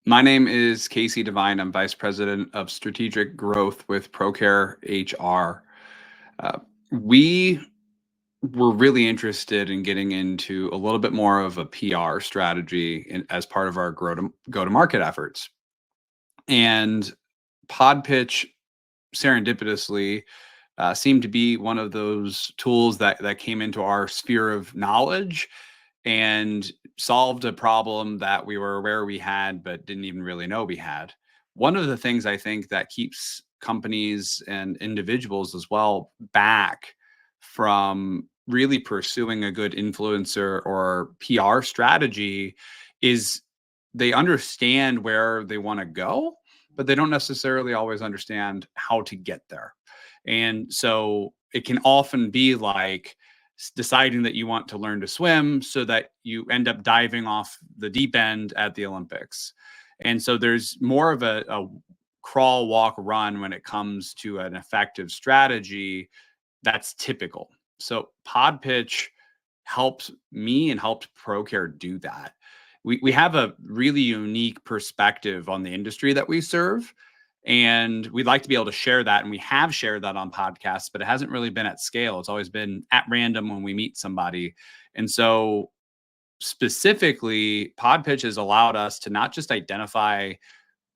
My name is Casey Devine. I'm Vice President of Strategic Growth with ProCare HR. We were really interested in getting into a little bit more of a PR strategy as part of our go-to-market efforts. And PodPitch serendipitously seemed to be one of those tools that came into our sphere of knowledge and solved a problem that we were aware we had, but didn't even really know we had. One of the things I think that keeps companies and individuals as well back from really pursuing a good influencer or PR strategy is they understand where they want to go, but they don't necessarily always understand how to get there. And so it can often be like deciding that you want to learn to swim so that you end up diving off the deep end at the Olympics. And so there's more of a crawl, walk, run when it comes to an effective strategy that's typical. So PodPitch helped me and helped ProCare do that. We have a really unique perspective on the industry that we serve. And we'd like to be able to share that. And we have shared that on podcasts, but it hasn't really been at scale. It's always been at random when we meet somebody. And so specifically, PodPitch has allowed us to not just identify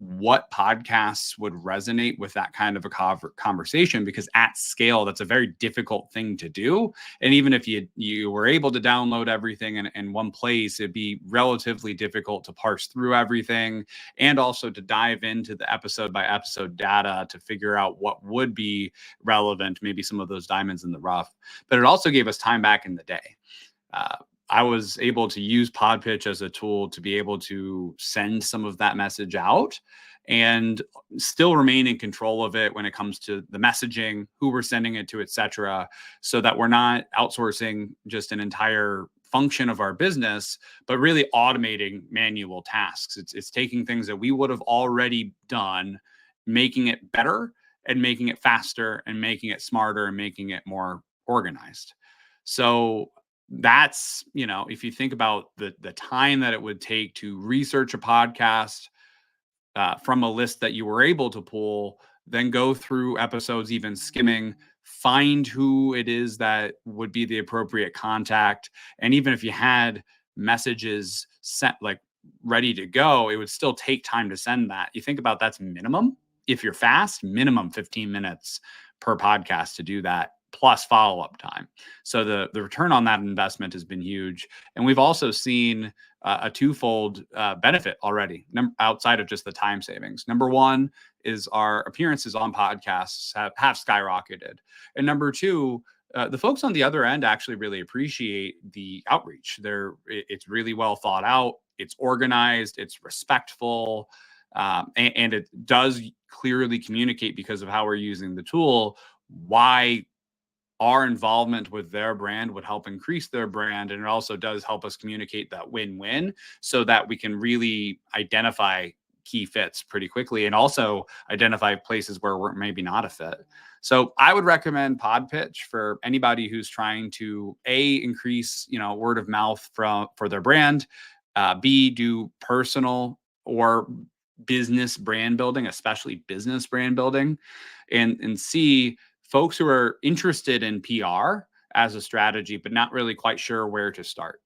what podcasts would resonate with that kind of a conversation, because at scale that's a very difficult thing to do. And even if you were able to download everything in one place, it'd be relatively difficult to parse through everything and also to dive into the episode by episode data to figure out what would be relevant, maybe some of those diamonds in the rough. But it also gave us time back in the day. I was able to use PodPitch as a tool to be able to send some of that message out and still remain in control of it when it comes to the messaging, who we're sending it to, et cetera, so that we're not outsourcing just an entire function of our business, but really automating manual tasks. It's taking things that we would have already done, making it better and making it faster and making it smarter and making it more organized. So that's, if you think about the time that it would take to research a podcast from a list that you were able to pull, then go through episodes, even skimming, find who it is that would be the appropriate contact. And even if you had messages sent like ready to go, it would still take time to send that. You think about that's minimum. If you're fast, minimum 15 minutes per podcast to do that, plus follow-up time. So the return on that investment has been huge. And we've also seen a twofold benefit already outside of just the time savings. Number one is our appearances on podcasts have skyrocketed. And number two, the folks on the other end actually really appreciate the outreach. It's really well thought out. It's organized. It's respectful. And it does clearly communicate, because of how we're using the tool, why our involvement with their brand would help increase their brand. And it also does help us communicate that win-win so that we can really identify key fits pretty quickly and also identify places where we're maybe not a fit. So I would recommend PodPitch for anybody who's trying to increase, word of mouth for their brand, B, do personal or business brand building, especially business brand building, and C, folks who are interested in PR as a strategy, but not really quite sure where to start.